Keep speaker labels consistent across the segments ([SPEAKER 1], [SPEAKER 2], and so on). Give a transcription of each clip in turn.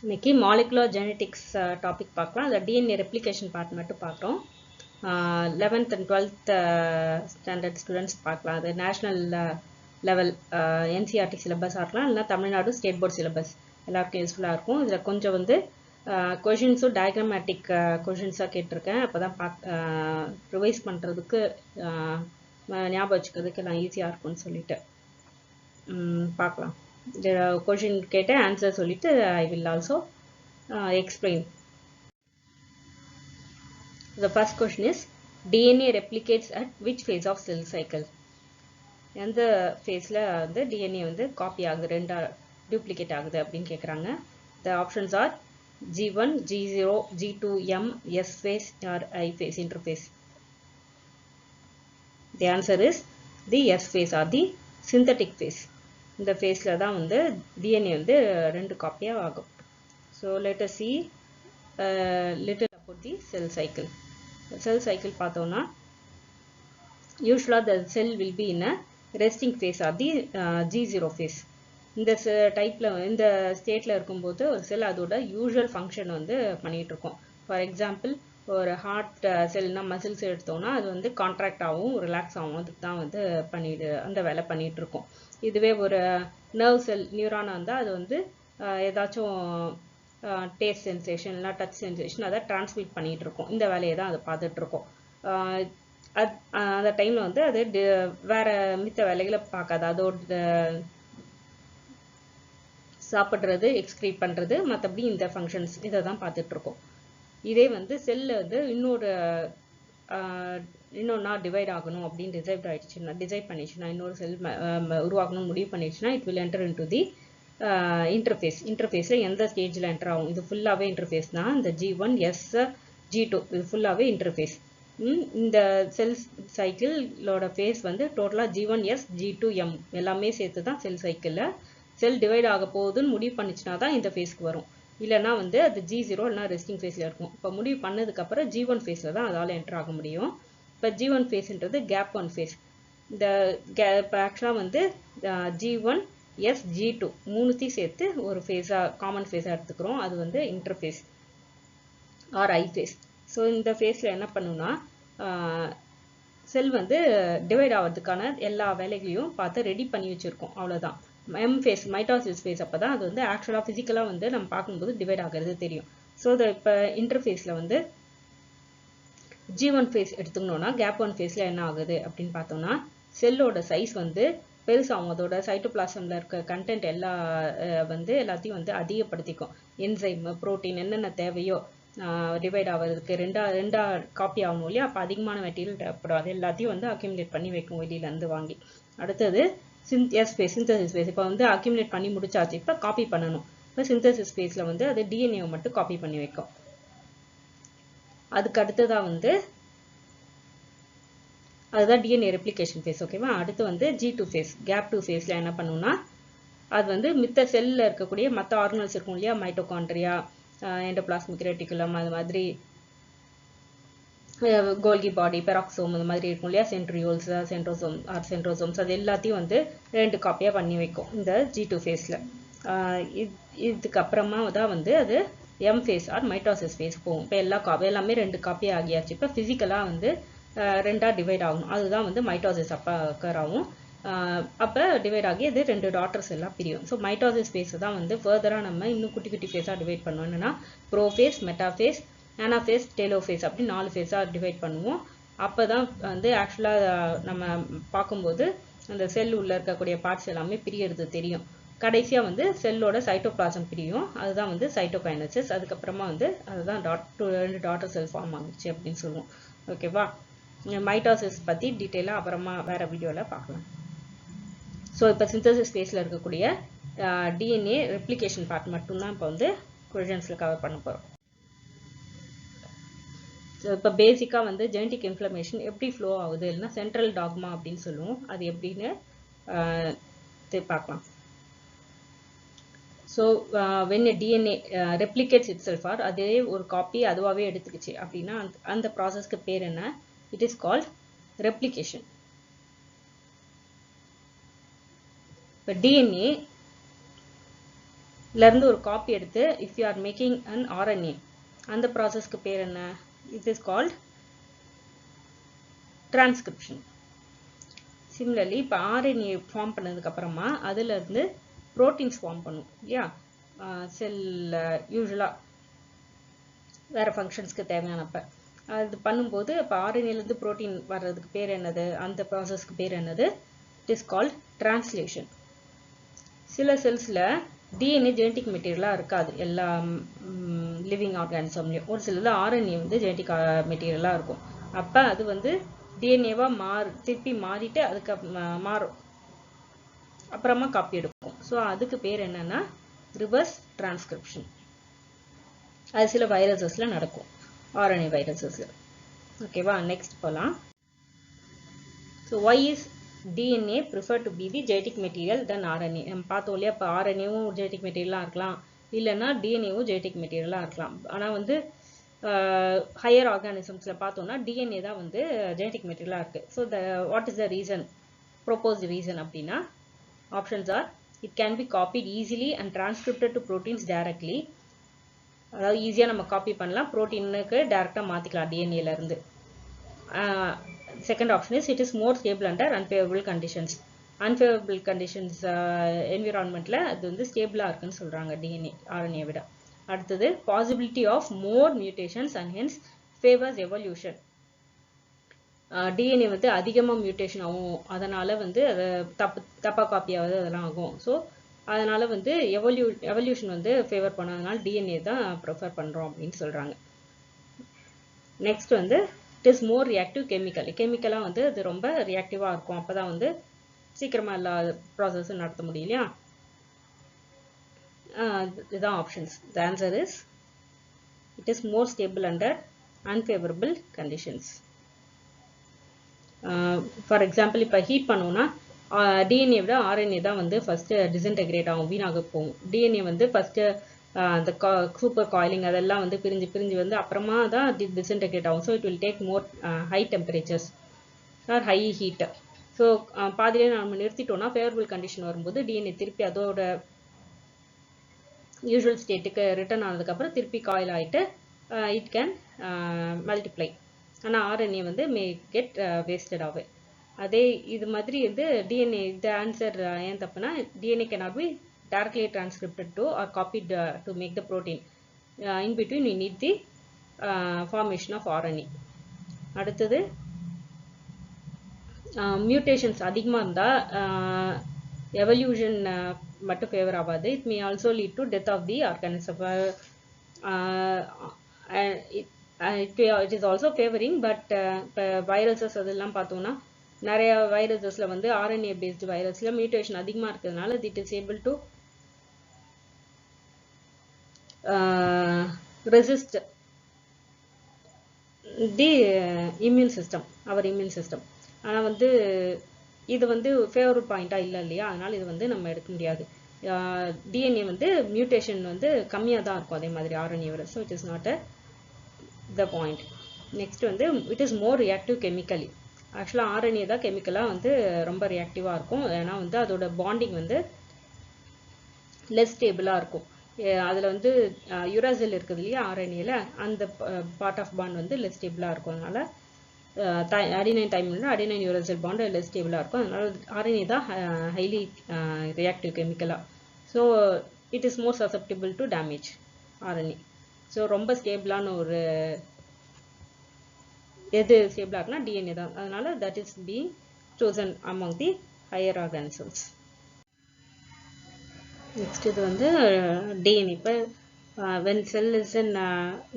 [SPEAKER 1] இன்னைக்கு molecular genetics topic பார்க்கலாம். அதில் டிஎன்ஏ ரெப்ளிகேஷன் பார்ட் மட்டும் பார்க்குறோம். 11th and 12th standard students பார்க்கலாம். அது நேஷ்னல் லெவல் என்சிஆர்டி சிலபஸாக இருக்கலாம், இல்லைனா தமிழ்நாடு ஸ்டேட் போர்ட் சிலபஸ் எல்லாருக்கும் யூஸ்ஃபுல்லாக இருக்கும். இதில் கொஞ்சம் வந்து கொஷின்ஸும் டயக்ராமேட்டிக் கொஷின்ஸாக கேட்டிருக்கேன். அப்போ தான் ரிவைஸ் பண்ணுறதுக்கு ஞாபகம் வச்சுக்கிறதுக்கு எல்லாம் ஈஸியாக இருக்கும்னு சொல்லிட்டு பார்க்கலாம். Question கேட்ட answer சொல்லிட்டு I will also explain. The first question is DNA replicates at which phase of cell cycle? எந்த ஃபேஸில் வந்து DNA வந்து காப்பி ஆகுது, ரெண்டா டூப்ளிகேட் ஆகுது அப்படின்னு கேட்குறாங்க. The options are G1, G0, G2, M, S phase or I phase interface. The answer is the S phase or the synthetic phase. இந்த ஃபேஸில் தான் வந்து டிஎன்ஏ வந்து ரெண்டு காப்பியாக ஆகும். So let us see little about the cell cycle. Cell cycle பார்த்தோம்னா யூஸ்வலாக the cell will be in a resting phase or the G0 phase. இந்த டைப்பில் இந்த ஸ்டேட்டில் இருக்கும்போது ஒரு செல் அதோட யூஸ்வல் ஃபங்க்ஷன் வந்து பண்ணிகிட்டு இருக்கோம். ஃபார் எக்ஸாம்பிள் ஒரு ஹார்ட் செல்னா மசில்ஸ் எடுத்தோம்னா அது வந்து கான்ட்ராக்ட் ஆகும், ரிலாக்ஸ் ஆகும், அதுக்கு தான் வந்து அந்த வேலை பண்ணிகிட்டு இருக்கோம். இதுவே ஒரு நர்வ் செல் நியூரானாக இருந்தால் அது வந்து ஏதாச்சும் டேஸ்ட் சென்சேஷன் இல்லைனா டச் சென்சேஷன் அதை டிரான்ஸ்மிட் பண்ணிகிட்டு இருக்கோம். இந்த வேலையை தான் அதை பார்த்துட்ருக்கோம். அந்த டைமில் வந்து அது வேறு மித்த வேலைகளை பார்க்காது. அதோட சாப்பிட்றது, எக்ஸ்க்ரீட் பண்ணுறது, மற்றபடி இந்த ஃபங்க்ஷன்ஸ் இதை தான் பார்த்துட்ருக்கோம். இதே வந்து செல்லில் வந்து இன்னொன்னா டிவைட் ஆகணும் அப்படின்னு டிசைட் பண்ணிடுச்சுன்னா இன்னொரு செல் உருவாக்கணும் முடிவு பண்ணிடுச்சுன்னா it will enter into the இன்டர்ஃபேஸில் எந்த ஸ்டேஜில் என்டர் ஆகும்? இது ஃபுல்லாகவே இன்டர்ஃபேஸ் தான். இந்த G1, S, G2 இது ஃபுல்லாகவே இன்டர்ஃபேஸ். இந்த செல் சைக்கிளோட ஃபேஸ் வந்து டோட்டலாக G1, S, G2, M எல்லாமே சேர்த்து தான் செல் சைக்கிளில் செல் டிவைட் ஆக போகுதுன்னு முடிவு பண்ணிச்சுன்னா தான் இந்த ஃபேஸ்க்கு வரும். இல்லைனா வந்து அது G0 இல்லைனா ரெஸ்டிங் ஃபேஸில் இருக்கும். இப்போ முடிவு பண்ணதுக்கப்புறம் G1 ஃபேஸில் தான் அதால் என்டர் ஆக முடியும். இப்போ G1 ஃபேஸ்ன்றது கேப் 1 ஃபேஸ். இந்த இப்போ ஆக்சுவலாக வந்து G1, S, G2 மூணுத்தையும் சேர்த்து ஒரு ஃபேஸாக காமன் ஃபேஸாக எடுத்துக்கிறோம். அது வந்து இன்டர்ஃபேஸ் ஆர் ஐ ஃபேஸ். ஸோ இந்த ஃபேஸில் என்ன பண்ணுன்னா செல் வந்து டிவைட் ஆகிறதுக்கான எல்லா வேலைகளையும் பார்த்து ரெடி பண்ணி வச்சுருக்கோம். அவ்வளோதான். M ஃபேஸ் மைட்டாசிஸ் ஃபேஸ் அப்போ தான் அது வந்து ஆக்சுவலாக ஃபிசிக்கலாக வந்து நம்ம பார்க்கும்போது டிவைட் ஆகிறது தெரியும். ஸோ இப்போ இன்டர்ஃபேஸில் வந்து G1 ஃபேஸ் எடுத்துக்கணுன்னா கேப் 1 ஃபேஸில் என்ன ஆகுது அப்படின்னு பார்த்தோம்னா செல்லோட சைஸ் வந்து பெருசாகும். அதோட சைட்டோபிளாசமில் இருக்க கண்டென்ட் எல்லாத்தையும் வந்து அதிகப்படுத்திக்கும். என்சைம், புரோட்டீன் என்னென்ன தேவையோ டிவைட் ஆகிறதுக்கு ரெண்டா காப்பி ஆகணும் இல்லையா? அப்போ அதிகமான மெட்டீரியல் தேவைப்படும். அது எல்லாத்தையும் வந்து அக்யூமுலேட் பண்ணி வைக்கும் வெளியிலேருந்து வாங்கி. அடுத்தது சிந்தசிஸ் ஃபேஸ். இப்போ வந்து அக்யூமுலேட் பண்ணி முடிச்சாச்சு, இப்போ காப்பி பண்ணணும். இப்போ சிந்தசிஸ் ஃபேஸில் வந்து அது டிஎன்ஏவை மட்டும் காப்பி பண்ணி வைக்கும். அதுக்கு அடுத்ததாக வந்து அதுதான் டிஎன்ஏ ரெப்ளிகேஷன் ஃபேஸ். ஓகேவா? அடுத்து வந்து G2 ஃபேஸ். கேப் 2 ஃபேஸில் என்ன பண்ணுன்னா அது வந்து மித்த செல்லில் இருக்கக்கூடிய மற்ற ஆர்கனல்ஸ் இருக்கும் இல்லையா? மைட்டோகாண்ட்ரியா, எண்டோபிளாஸ்மிக் ரெட்டிகுலம், அது மாதிரி கோல்கி பாடி, பெராக்சோம் அது மாதிரி இருக்கும் இல்லையா? சென்ட்ரியோல்ஸ், சென்ட்ரோசோம்ஸ் அது எல்லாத்தையும் வந்து ரெண்டு காப்பியாக பண்ணி வைக்கும் இந்த G2 ஃபேஸில். இதுக்கப்புறமா தான் வந்து அது M phase or mitosis phase போகும். இப்போ எல்லாமே ரெண்டு காப்பி ஆகியாச்சு. இப்போ ஃபிசிக்கலாக வந்து ரெண்டாக டிவைட் ஆகணும். அதுதான் வந்து மைட்டாசிஸ் அப்போ அக்கர் ஆகும். அப்போ டிவைட் ஆகி அது ரெண்டு டாட்டர்ஸ் எல்லாம் பிரியும். ஸோ மைட்டாசிஸ் ஃபேஸை தான் வந்து ஃபர்தராக நம்ம இன்னும் குட்டி குட்டி ஃபேஸாக டிவைட் பண்ணுவோம். என்னென்னா ப்ரோஃபேஸ், மெட்டாஃபேஸ், ஆனாஃபேஸ், டெலோஃபேஸ் அப்படி 4 ஃபேஸாக டிவைட் பண்ணுவோம். அப்போ தான் வந்து ஆக்சுவலாக நம்ம பார்க்கும்போது அந்த செல் உள்ளே இருக்கக்கூடிய பார்ட்ஸ் எல்லாமே பிரியறது தெரியும். கடைசியாக வந்து செல்லோட சைட்டோபிளாசம் பிரியும். அதுதான் வந்து சைட்டோகைனசிஸ். அதுக்கப்புறமா வந்து அதுதான் ரெண்டு டாட்டர் செல் ஃபார்ம் ஆகுச்சு அப்படின்னு சொல்லுவோம். ஓகேவா? மைட்டாசிஸ் பற்றி டீட்டெயிலாக அப்புறமா வேறு வீடியோவில் பார்க்கலாம். ஸோ இப்போ சிந்தசிஸ் ஃபேஸில் இருக்கக்கூடிய டிஎன்ஏ ரெப்ளிகேஷன் பார்ட் மட்டும்தான் இப்போ வந்து கொஷின்ஸில் கவர் பண்ண போகிறோம். ஸோ இப்போ பேசிக்காக வந்து ஜெனடிக் இன்ஃப்ளமேஷன் எப்படி ஃப்ளோ ஆகுது இல்லைன்னா சென்ட்ரல் டாக்மா அப்படின்னு சொல்லுவோம். அது எப்படின்னு பார்க்கலாம். So when DNA replicates itself or அதே ஒரு காப்பி அதுவாகவே எடுத்துக்கிச்சு அப்படின்னா அந்த ப்ராசஸ்க்கு பேர் என்ன? It is called replication. இப்போ டிஎன்ஏ இருந்து ஒரு காப்பி எடுத்து if you are making an RNA அந்த ப்ராசஸ்க்கு பேர் என்ன? it is called transcription. similarly இப்போ RNA ஃபார்ம் பண்ணதுக்கு அப்புறமா அதுல இருந்து proteins ஃபார்ம் பண்ணும் இல்லையா? செல் யூசுவலா வேற ஃபங்க்ஷன்ஸ்க்கு தேவையானப்ப அது பண்ணும்போது இப்போ RNA இருந்து புரோட்டீன் வர்றதுக்கு பேர் என்னது? அந்த ப்ராசஸ்க்கு பேர் என்னது? it is called translation. சில செல்ஸ்ல DNA ஜெனடிக் மெட்டீரியலா இருக்காது எல்லா லிவிங் ஆர்கானிசம்லயும். ஒரு சிலது RNA வந்து ஜெனடிக் மெட்டீரியலா இருக்கும். அப்ப அது வந்து டிஎன்ஏவா திருப்பி மாறிட்டு அதுக்கு மாறும், அப்புறமா காப்பி எடுக்கும். ஸோ அதுக்கு பேர் என்னன்னா ரிவர்ஸ் டிரான்ஸ்கிரிப்ஷன். அது சில வைரஸஸ்ல நடக்கும், RNA வைரஸஸ்ல. ஓகேவா, நெக்ஸ்ட் போலாம். So why is DNA prefer to be the genetic material than RNA. நம்ம பார்த்தோம் இல்லையா, இப்போ RNAவும் genetic materialலாம் இருக்கலாம், இல்லைன்னா DNAவும் genetic materialலாம் இருக்கலாம். ஆனால் வந்து ஹையர் ஆர்கானிசம்ஸில் பார்த்தோம்னா DNA தான் வந்து genetic materialலாம் இருக்கு. So what is the reason, proposed reason அப்படின்னா options are it can be copied easily and transcribed to proteins directly. அதாவது ஈஸியாக நம்ம காப்பி பண்ணலாம், ப்ரோட்டீனுக்கு டைரெக்டாக மாற்றிக்கலாம் டிஎன்ஏல இருந்து. Second option is it is more stable under unfavorable conditions. Unfavorable conditions environmentல அது வந்து ஸ்டேபிளா இருக்குன்னு சொல்றாங்க DNA RNA விட. அடுத்தது possibility of more mutations and hence favors evolution. DNA வந்து அதிகமா மியூட்டேஷன் ஆகும், அதனால வந்து அது தப்பா காப்பி ஆகுது, அதெல்லாம் ஆகும். ஸோ அதனால வந்து எவல்யூஷன் வந்து ஃபேவர் பண்ணதுனால DNA தான் ப்ரிஃபர் பண்றோம் அப்படின்னு சொல்றாங்க. நெக்ஸ்ட் வந்து it is more reactive chemically. கெமிக்கலா வந்து அது ரொம்ப ரியாக்டிவா இருக்கும், அப்பதான் வந்து சீக்கிரமா எல்லா ப்ராசஸும் நடத்த முடியும் இல்லையா? இதுதான் options. The answer is it is more stable under unfavorable conditions. For example இப்போ ஹீட் பண்ணோம்னா டிஎன்ஏ விட RNA தான் வந்து ஃபர்ஸ்ட் டிஸ்இன்டெகிரேட் ஆகும், வீணாக போகும். டிஎன்ஏ வந்து ஃபர்ஸ்ட் அந்த சூப்பர் காயிலிங் அதெல்லாம் வந்து பிரிஞ்சு வந்து அப்புறமா தான் டிஸ்இன்டெகிரேட் ஆகும். So it will take more high temperatures or high heat. So பாதியிலே நம்ம நிறுத்திட்டோம்னா ஃபேவரபிள் கண்டிஷன் வரும்போது டிஎன்ஏ திருப்பி அதோட யூஸ்வல் ஸ்டேட்டுக்கு ரிட்டர்ன் ஆனதுக்கப்புறம் திருப்பி காயில் ஆகிட்டு இட் கேன் மல்டிப்ளை. ஆனால் RNA வந்து மே கெட் வேஸ்டட் ஆகும். அதே இது மாதிரி வந்து டிஎன்ஏ இந்த ஆன்சர் ஏன் தப்புனா DNA cannot be directly transcribed to or copied to make the protein. In between we need the formation of RNA. அடுத்தது mutations அதிகமா இருந்தா evolution மட்டும் ஃபேவர் ஆகாது, it may also lead to death of the organism. It is also favoring, but viruses அதெல்லாம் பார்த்தோம்னா நிறைய வைரஸஸ்ல வந்து RNA based வைரஸ்ல mutation அதிகமா இருக்கிறதுனால it is able to resist the immune system, our immune system. ஆனால் வந்து இது வந்து ஃபேவரபிள் பாயிண்டா இல்லை இல்லையா, அதனால இது வந்து நம்ம எடுக்க முடியாது. டிஎன்ஏ வந்து மியூட்டேஷன் வந்து கம்மியாக தான் இருக்கும் அதே மாதிரி RNA விட. So it is not the point. Next வந்து it is more reactive chemically. ஆக்சுவலாக RNA தான் கெமிக்கலாக வந்து ரொம்ப ரியாக்டிவாக இருக்கும், ஏன்னா வந்து அதோட பாண்டிங் வந்து லெஸ் ஸ்டேபிளாக இருக்கும். அதில் வந்து யுராசில் இருக்குது இல்லையா RNAல, அந்த பார்ட் ஆஃப் பாண்ட் வந்து லெஸ் ஸ்டேபிளாக இருக்கும். அதனால அடினைன் டைமில் அடினைன் யுராசில் பாண்ட் லெஸ் ஸ்டேபிளாக இருக்கும். அதனால RNA தான் ஹைலி ரியாக்டிவ் கெமிக்கலாக. So it is more susceptible to damage RNA. So ரொம்ப ஸ்டேபிளான ஒரு எது ஸ்டேபிளாக இருக்குன்னா DNA தான். அதனால that is being chosen among the higher organisms. Next இது வந்து DNA. இப்போ when cell is in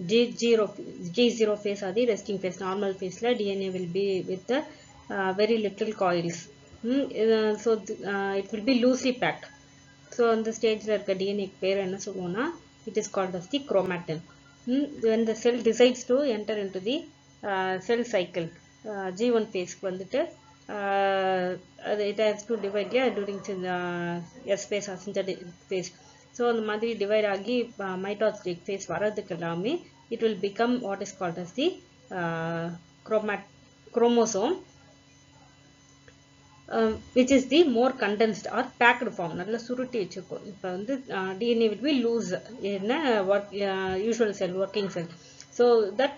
[SPEAKER 1] G0 phase or the resting phase, normal phase la DNA will be with the very little coils. So it will be loosely packed. So on the stage la irukka DNA பேர் என்ன சொல்லுவோம்னா it is called as the chromatin. When the cell decides to enter into the cell cycle, G1 phase க்கு வந்துட்டு it has to divide during S phase or synthetic phase. So அந்த மாதிரி divide ஆகி mitosis face வர்றதுக்கு எல்லாமே it will become what is called as the chromosome. which is the more condensed or packed form. நல்ல சுருட்டி வச்சிருக்கோம். இப்போ வந்து DNA will be loose in usual cell, working cell. So that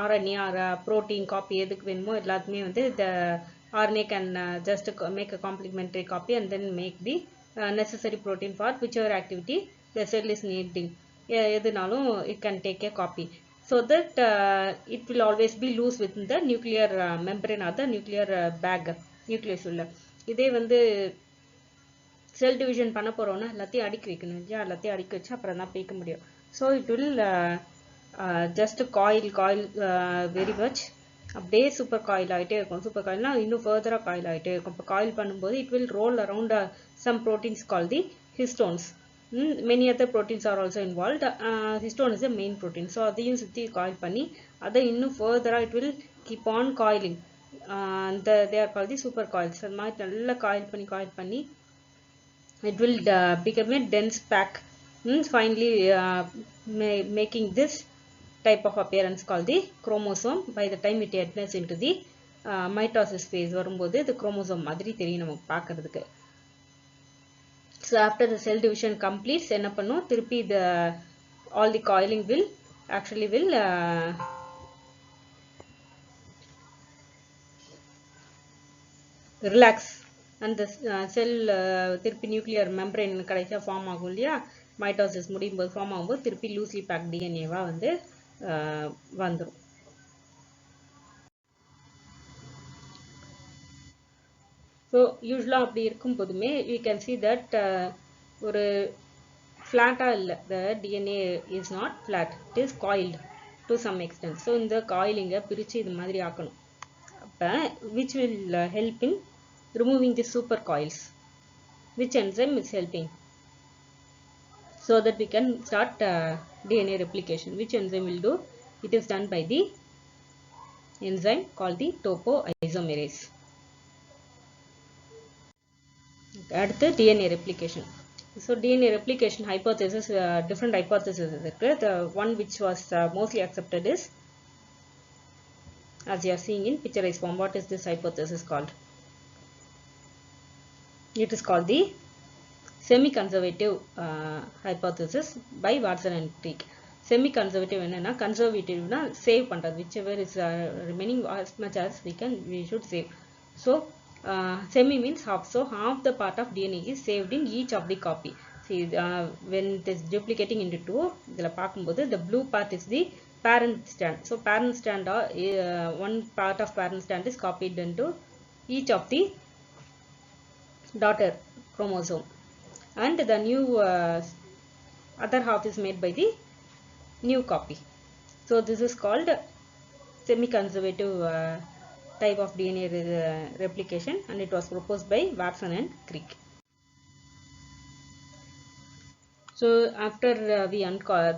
[SPEAKER 1] RNA or protein copy எதுக்கு வேணுமோ எல்லாத்துமே வந்து the RNA can just make a complementary copy and then make the necessary protein for whichever activity the cell is needing. எதுனாலும் it can take a copy. So that it will always be loose within the nuclear membrane or the nuclear bag, nucleus உள்ள. இதே வந்து cell division பண்ண போறோம்னா எல்லாத்தையும் அடுக்கி வைக்கணும் இல்லையா, எல்லாத்தையும் அடுக்கி வச்சு அப்புறம் தான் பிரிக்க முடியும். So it will just coil very much அப்படியே சூப்பர் காயில் ஆகிட்டே இருக்கும். சூப்பர் காயில்னா இன்னும் ஃபர்தராக காயில் ஆகிட்டே இருக்கும். இப்போ காயில் பண்ணும்போது it will roll around some proteins call the histones. many other proteins are also involved. Histone is the main protein. So அதையும் சுற்றி காயில் பண்ணி அதை இன்னும் ஃபர்தராக it will keep on coiling. They are called the super coils. அது மாதிரி நல்லா coil பண்ணி it will become a dense pack, finally making this type of appearance called the chromosome. By the time it enters into the mitosis phase வரும்போது the chromosome மாதிரி தெரியும் நமக்கு பார்க்கறதுக்கு. So after the cell division completes, என்ன பண்ணும், திருப்பி all the coiling will relax, and the cell திருப்பி nuclear membrane கடைசியா ஃபார்ம் ஆகும் இல்லையா, மைட்டோசிஸ் முடியும் போது ஃபார்ம் ஆகும்போது திருப்பி லூஸ்லி பேக் டிஎன்ஏவா வந்து வந்துடும். ஸோ யூஸ்வலாக அப்படி இருக்கும் போதுமே we can see that ஒரு ஃப்ளாட்டாக இல்லை, the DNA is not flat, it is coiled to some extent. So இந்த காயிலிங்கை பிரித்து இது மாதிரி ஆக்கணும். அப்போ which will help in removing the super coils. Which enzyme is helping? So that we can start DNA replication. Which enzyme will do? It is done by the enzyme called the topoisomerase. அடுத்து DNA replication. So DNA replication hypothesis, different hypotheses இருக்கு. The one which was mostly accepted is, as you are seeing in picturized form. What is this hypothesis called? It is called the semi-conservative hypothesis by Watson and Crick. Semi-conservative என்னன்னா, conservative-னா save பண்றது, whichever is remaining as much as we should save. So semi means half. So half the part of DNA is saved in each of the copy. See, when it is duplicating into two, இதில் பார்க்கும்போது the blue part is the parent strand. So parent strand, one part of parent strand is copied into each of the daughter chromosome, and the new other half is made by the new copy. So this is called semi-conservative type of DNA replication, and it was proposed by Watson and Crick. So after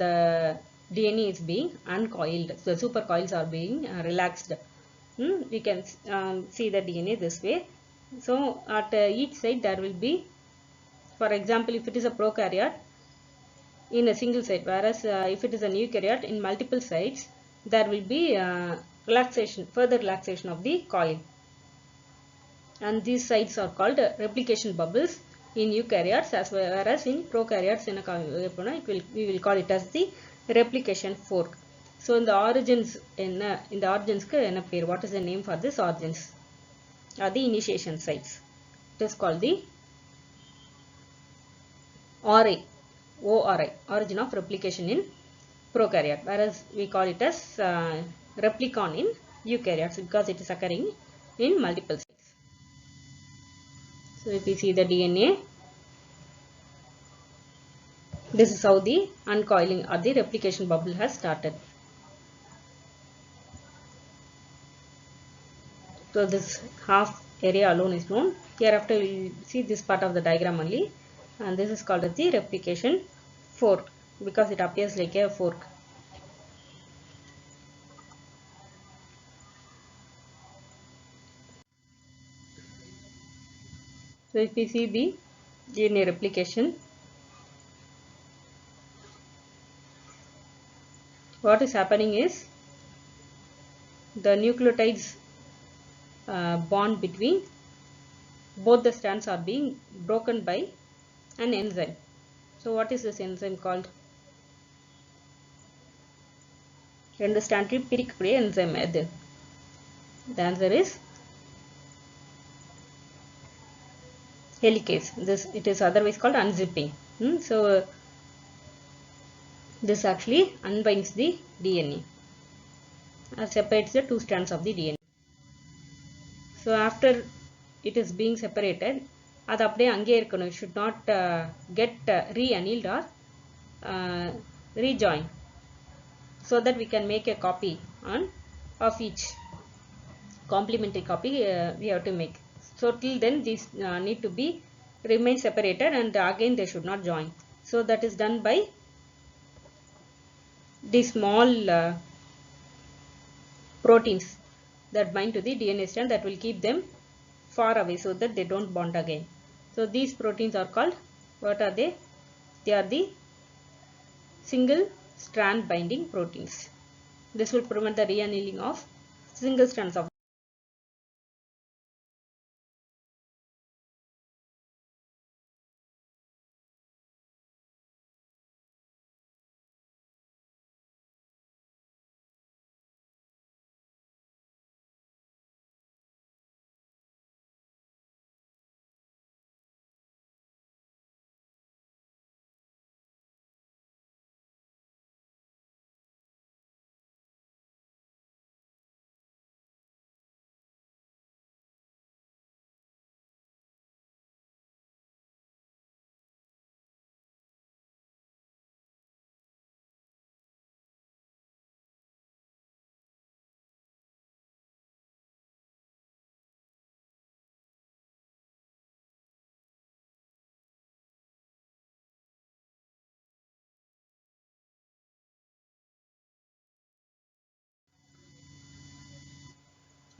[SPEAKER 1] the DNA is being uncoiled, so the super coils are being relaxed, we can see the DNA this way. So at each side there will be, for example, if it is a prokaryote, in a single site, whereas if it is an eukaryote, in multiple sites there will be further relaxation of the coil, and these sites are called replication bubbles in eukaryotes, whereas in prokaryotes we will call it as the replication fork. So in the origins, what is the name for this origins? Are the initiation sites. It is called the ORI, origin of replication in prokaryote, whereas we call it as replicon in eukaryotes because it is occurring in multiple sites. So if we see the DNA, this is how the uncoiling or the replication bubble has started. So this half area alone is known. Hereafter we will see this part of the diagram only, and this is called as the replication fork because it appears like a fork. So if we see the DNA replication, what is happening is the nucleotides bond between both the strands are being broken by an enzyme. So what is this enzyme called? ரெண்டு ஸ்ட்ராண்டையும் பிரிக்கக்கூடிய enzyme எது? The answer is helicase. It is otherwise called unzipping. So this actually unbinds the DNA, separates the two strands of the DNA. So after it is being separated, அது அப்படியே அங்கே இருக்கணும். It should not get re-annealed or rejoined, so that we can make a copy of each complementary copy we have to make. So till then these need to be remain separated, and again they should not join. So that is done by the small proteins that bind to the DNA strand, that will keep them far away so that they don't bond again. So these proteins are called, what are they? They are the single strand binding proteins. This will prevent the re-annealing of single strands of.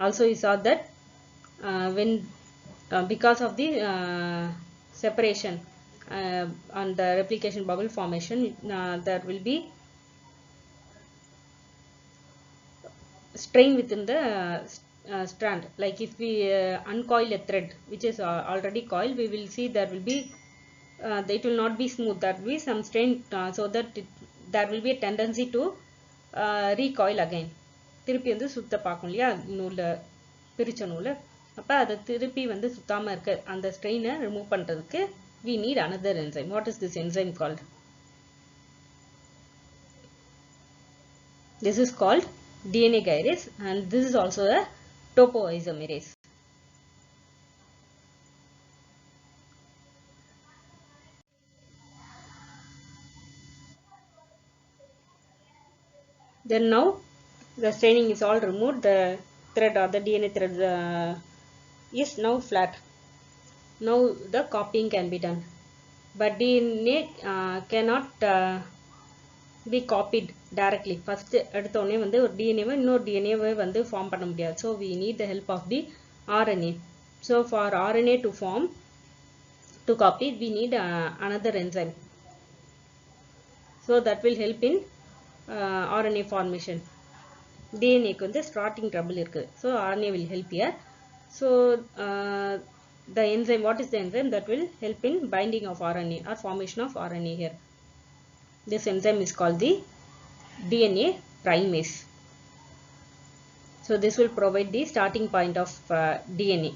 [SPEAKER 1] Also you saw that when because of the separation and the replication bubble formation, there will be strain within the strand. Like if we uncoil a thread which is already coiled, we will see there will be it will not be smooth, there will be some strain, so that there will be a tendency to recoil again. திருப்பி வந்து சுத்த பார்க்கும் இல்லையா நூல்ல, பிரிச்ச நூல். அப்போ அதை திருப்பி வந்து சுத்தாமல் இருக்க அந்த ஸ்ட்ரெயினை ரிமூவ் பண்ணுறதுக்கு we need another enzyme. What is this enzyme called? This is called DNA gyrase, and this is also a topoisomerase. Then now the staining is all removed, the thread or the DNA thread is now flat. Now the copying can be done, but DNA cannot be copied directly. First எடுத்தோனே வந்து ஒரு DNA-வை இன்னொரு DNA-வை வந்து form பண்ண முடியாது. So we need the help of the RNA. So for RNA to form, to copy, we need another enzyme. So that will help in RNA formation. DNA-க்கு வந்து starting trouble இருக்கு. So RNA will help here. So the enzyme, what is the enzyme that will help in binding of RNA or formation of RNA here? This enzyme is called the DNA primase. So this will provide the starting point of DNA.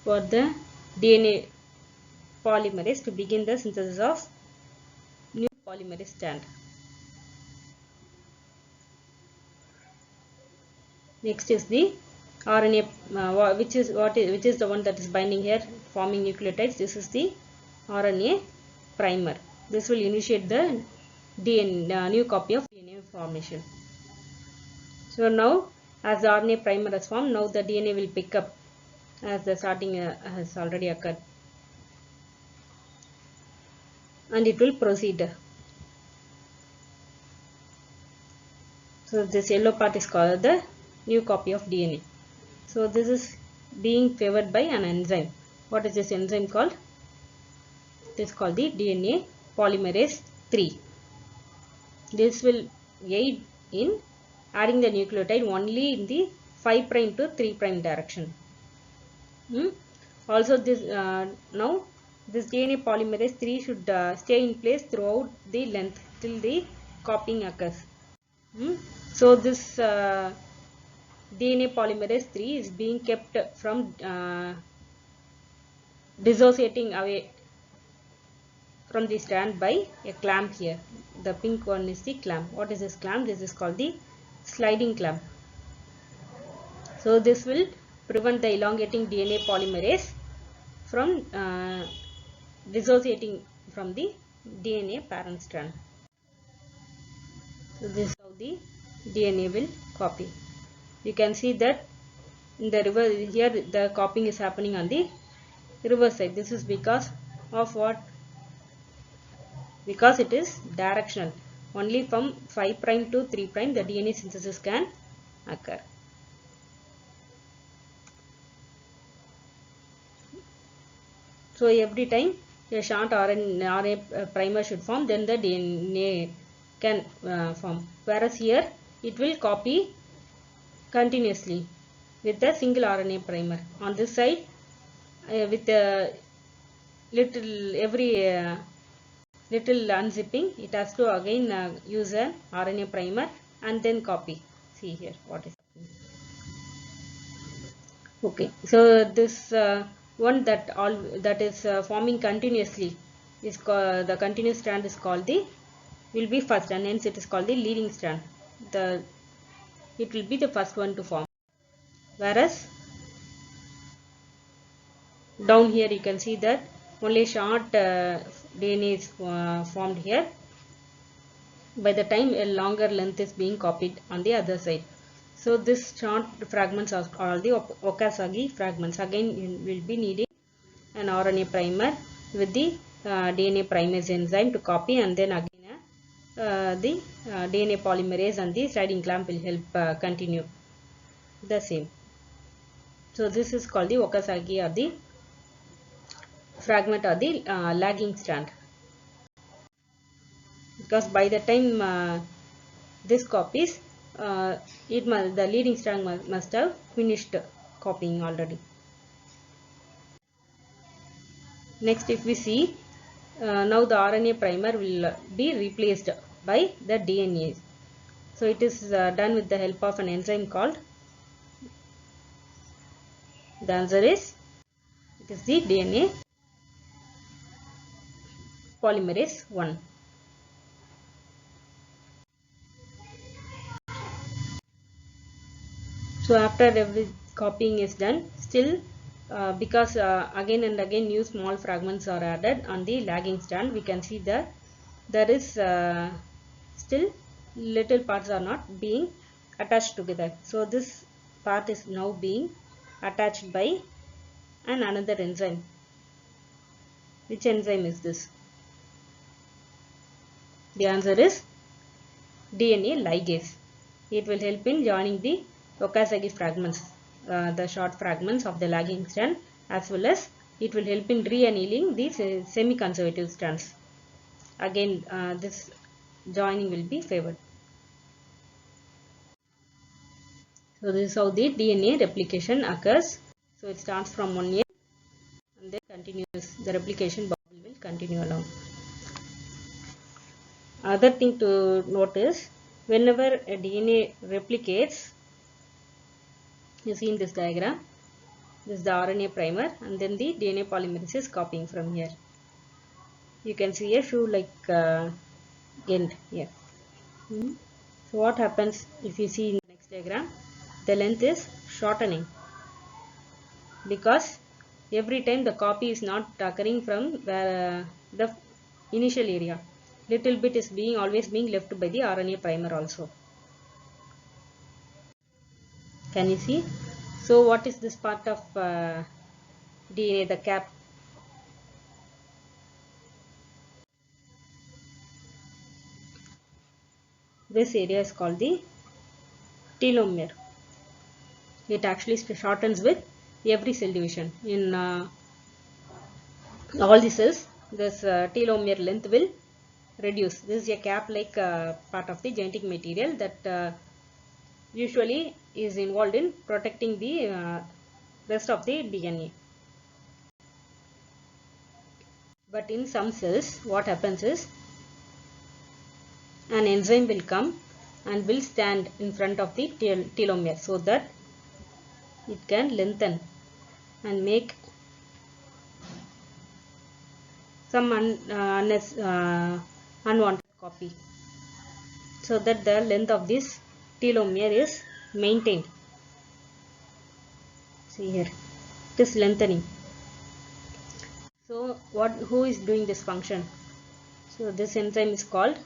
[SPEAKER 1] For the DNA polymerase to begin the synthesis of new polymerase strand. Next is the RNA, which is the one that is binding here, forming nucleotides. This is the RNA primer. This will initiate the DNA new copy of DNA formation. So now, as the RNA primer has formed, now the DNA will pick up as the starting has already occurred, and it will proceed. So this yellow part is called the new copy of DNA. So this is being favored by an enzyme. What is this enzyme called? It is called the DNA polymerase 3. This will aid in adding the nucleotide only in the 5' to 3' direction. Also, this now this DNA polymerase 3 should stay in place throughout the length till the copying occurs. So this DNA polymerase 3 is being kept from dissociating away from the strand by a clamp here. The pink one is the clamp. What is this clamp? This is called the sliding clamp. So this will prevent the elongating DNA polymerase from dissociating from the DNA parent strand. So this is how the DNA will copy. You can see that in the reverse here the copying is happening on the reverse side. This is because of what? Because it is directional. Only from 5' to 3' the DNA synthesis can occur. So every time a short RNA primer should form, then the DNA can form. Whereas here it will copy continuously with a single RNA primer. On this side, with a little unzipping, it has to again use an RNA primer and then copy. See here what is happening. Okay, so this one that is forming continuously is called, the continuous strand is called will be first, and hence it is called the leading strand. It will be the first one to form. Whereas down here you can see that only short DNA is formed here. By the time a longer length is being copied on the other side. So this short fragments are the Okazaki fragments. Again you will be needing an RNA primer with the DNA primase enzyme to copy, and then again the DNA polymerase and the sliding clamp will help continue the same. So this is called the Okazaki, or the fragment, or the lagging strand. Because by the time this copies, the leading strand must have finished copying already. Next, if we see, now the RNA primer will be replaced by the DNA. So it is done with the help of an enzyme called, the answer is, it is the DNA polymerase 1. So after every copying is done, still because again and again new small fragments are added on the lagging strand, we can see that there is still little parts are not being attached together. So this part is now being attached by another enzyme. Which enzyme is this? The answer is DNA ligase. It will help in joining the Okazaki fragments, the short fragments of the lagging strand, as well as it will help in re-annealing these semi-conservative strands. Again, this joining will be favored. So this is how the DNA replication occurs. So it starts from one end and then continues. The replication bubble will continue along. Other thing to note is, whenever a DNA replicates, you see in this diagram, this is the RNA primer, and then the DNA polymerase is copying from here. You can see a shoe-like end here. So what happens if you see in the next diagram? The length is shortening, because every time the copy is not occurring from where the initial area. Little bit is always being left by the RNA primer also. Can you see? So what is this part of DNA, the cap? This area is called the telomere. It actually shortens with every cell division. In all the cells, this telomere length will reduce. This is a cap-like part of the genetic material that usually is involved in protecting the rest of the DNA. But in some cells, what happens is an enzyme will come and will stand in front of the telomere so that it can lengthen and make some unwanted copy, so that the length of this telomere is maintained. See here, it is lengthening. So who is doing this function? So this enzyme is called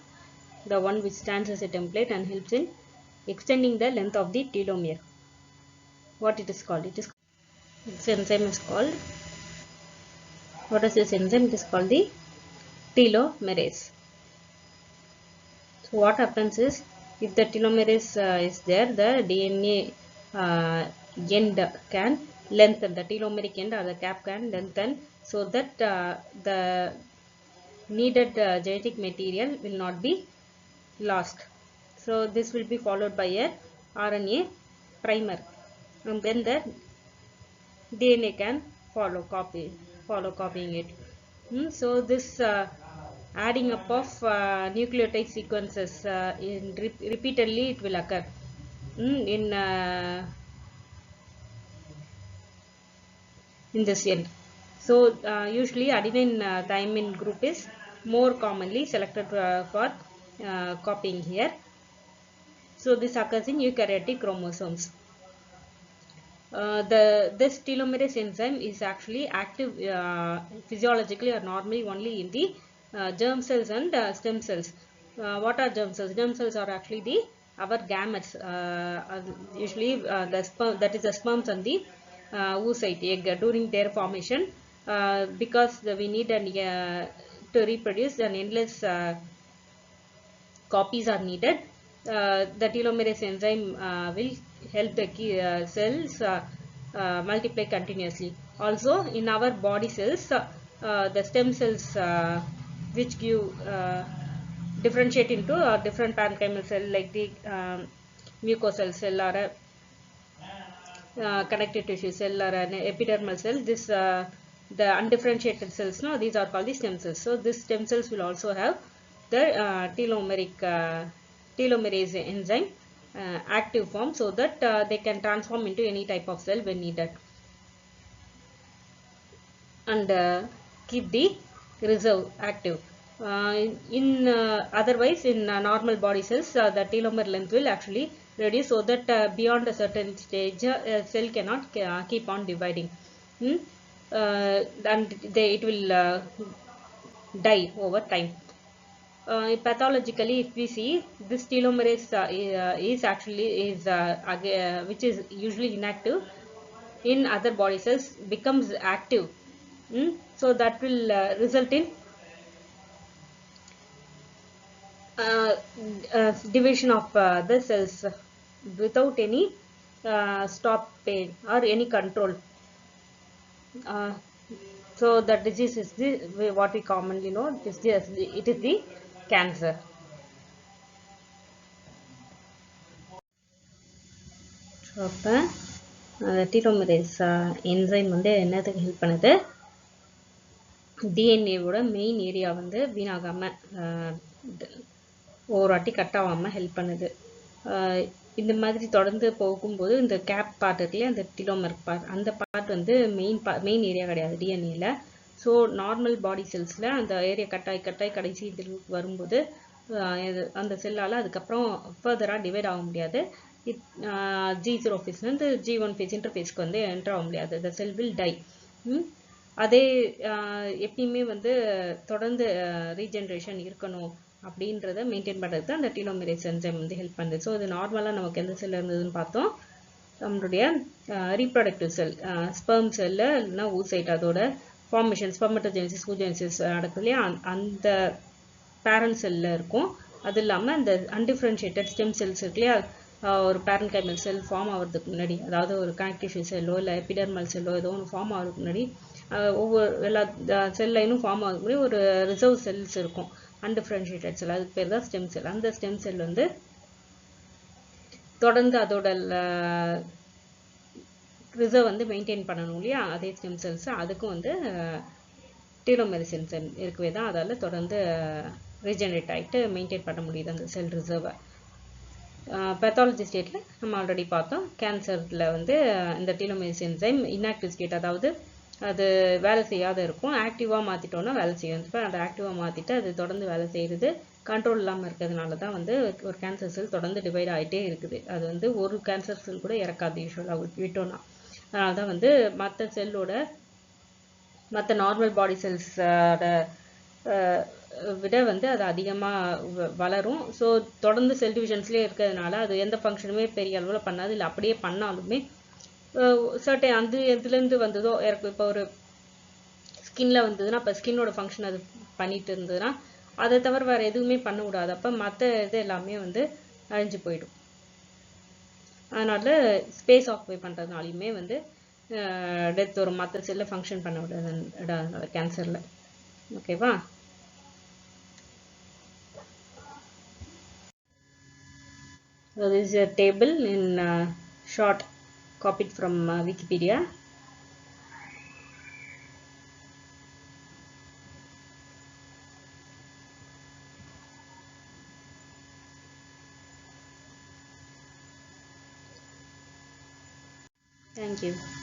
[SPEAKER 1] the one which stands as a template and helps in extending the length of the telomere. What it is called? This enzyme is called, what is this enzyme? It is called the telomerase. So what happens is, if the telomerase is there, the DNA end can lengthen, the telomeric end or the cap can lengthen, so that the needed genetic material will not be lost. So this will be followed by a RNA primer, and then the DNA can follow copying it. So this adding up of nucleotide sequences repeatedly it will occur in this end. So usually adenine thymine group is more commonly selected for copying here. So this occurs in eukaryotic chromosomes. This telomerase enzyme is actually active physiologically or normally only in the germ cells and stem cells. What are germ cells? Germ cells are actually our gametes. Usually the sperm, that is the sperms and the oocyte egg during their formation. Because we need to reproduce, an endless copies are needed. The telomerase enzyme will help the cells multiply continuously. Also in our body cells, the stem cells which give differentiate into a different parenchymal cell, like the mucosal cell or a connective tissue cell or an epidermal cell. This the undifferentiated cells, no, these are called the stem cells. So this stem cells will also have the telomerase enzyme active form, so that they can transform into any type of cell when needed, and keep the reserve active. Otherwise in normal body cells, the telomere length will actually reduce, so that beyond a certain stage cell cannot keep on dividing, and it will die over time. Pathologically, if we see, this telomerase which is usually inactive in other body cells, becomes active. So that will result in division of the cells without any stop pain or any control. So the disease is what we commonly know, it is the cancer. அப்போ telomerase enzyme வந்து என்னதுக்கு help பண்ணுது? டிஎன்ஏவோட main area வந்து வீணாகாமல், ஒரு வாட்டி cut ஆகாமல் help பண்ணுது. இந்த மாதிரி தொடர்ந்து போகும்போது இந்த கேப் பார்ட் இருக்குல்லையே, அந்த டீலோமர் பார்ட், அந்த பார்ட் வந்து மெயின் ஏரியா கிடையாது டிஎன்ஏல. ஸோ நார்மல் பாடி செல்ஸில் அந்த ஏரியா கட்டாய் கடைசி இதில் வரும்போது அந்த செல்லால் அதுக்கப்புறம் ஃபர்தராக டிவைட் ஆக முடியாது. G0 ஃபேஸ்லேருந்து G1 ஃபேஸ் இன்டர்ஃபேஸ்க்கு வந்து என்டர் ஆக முடியாது. the cell will die. அதே எப்பயுமே வந்து தொடர்ந்து ரீஜென்ரேஷன் இருக்கணும் அப்படின்றத மெயின்டைன் பண்ணுறது தான் அந்த டீலோமரேஸ் என்சைம் வந்து ஹெல்ப் பண்ணுது. ஸோ இது நார்மலாக நமக்கு எந்த செல் இருந்ததுன்னு பார்த்தோம், நம்மளுடைய ரீப்ரொடக்டிவ் செல், ஸ்பெர்ம் செல்லு இல்லைன்னா ஊசைட், அதோட ஃபார்மேஷன் ஸ்பெர்மட்டோஜெனிசிஸ் ஊஜெனிசிஸ் நடக்குது இல்லையா, அந்த பேரண்ட் செல்லில் இருக்கும். அது இல்லாமல் இந்த அன்டிஃப்ரென்ஷியேட்டட் ஸ்டெம் செல்ஸ் இருக்கு இல்லையா, ஒரு பேரன்கைமல் செல் ஃபார்ம் ஆகிறதுக்கு முன்னாடி, அதாவது ஒரு கனெக்டிவ் செல்லோ இல்லை எபிடர்மல் செல்லோ ஏதோ ஒன்று ஃபார்ம் ஆகிறதுக்கு முன்னாடி, ஒவ்வொரு எல்லா செல் லைனும் ஃபார்ம் ஆகிறதுக்கு முன்னாடி ஒரு ரிசர்வ் செல்ஸ் இருக்கும், அன்டிஃப்ரென்ஷியேட்டட் செல், அதுக்கு பேர் தான் ஸ்டெம் செல். அந்த ஸ்டெம் செல் வந்து தொடர்ந்து அதோட ரிசர்வ் வந்து மெயின்டைன் பண்ணணும் இல்லையா, அதே ஸ்டெம் செல்ஸ் அதுக்கும் வந்து டீலோமேரஸ் என்சைம் இருக்கவே தான் அதால் தொடர்ந்து ரீஜெனரேட் ஆகிட்டு மெயின்டைன் பண்ண முடியுது அந்த செல் ரிசர்வை. பேத்தாலஜி ஸ்டேட்டில் நம்ம ஆல்ரெடி பார்த்தோம், கேன்சரில் வந்து இந்த டீலோமேரஸ் என்சைம் இன்ஆக்டிவ் ஸ்டேட், அதாவது அது வேலை செய்யாத இருக்கும், ஆக்டிவாக மாற்றிட்டோன்னா வேலை செய்யும். இப்போ அதை ஆக்டிவாக மாற்றிட்டு அது தொடர்ந்து வேலை செய்கிறது கண்ட்ரோல் இல்லாமல் இருக்கிறதுனால தான் வந்து ஒரு கேன்சர் செல் தொடர்ந்து டிவைட் ஆகிட்டே இருக்குது. அது வந்து ஒரு கேன்சர் செல் கூட இறக்காது யூஸ்வலாக விட்டோன்னா. அதனால தான் வந்து மற்ற நார்மல் பாடி செல்ஸோட விட வந்து அது அதிகமாக வளரும். ஸோ தொடர்ந்து செல் டிவிஷன்ஸ்லேயே இருக்கிறதுனால அது எந்த ஃபங்க்ஷனுமே பெரிய அளவில் பண்ணாது. இல்லை அப்படியே பண்ணாலுமே சர்டன் அந்த இதுலேருந்து வந்ததோ, இப்போ ஒரு ஸ்கின்ல வந்ததுன்னா இப்போ ஸ்கின்னோட ஃபங்க்ஷன் அது பண்ணிட்டு இருந்ததுன்னா அதை தவிர வேறு எதுவுமே பண்ண விடாது. அப்போ மற்ற இது எல்லாமே வந்து அழிஞ்சு போயிடும். அதனால ஸ்பேஸ் ஆக்குபை பண்ணுறதுனாலையுமே வந்து டெத் வரும், மற்ற செல்லை ஃபங்க்ஷன் பண்ண விடாதனால கேன்சரில். ஓகேவா? So this is a table in short copied from Wikipedia. Thank you.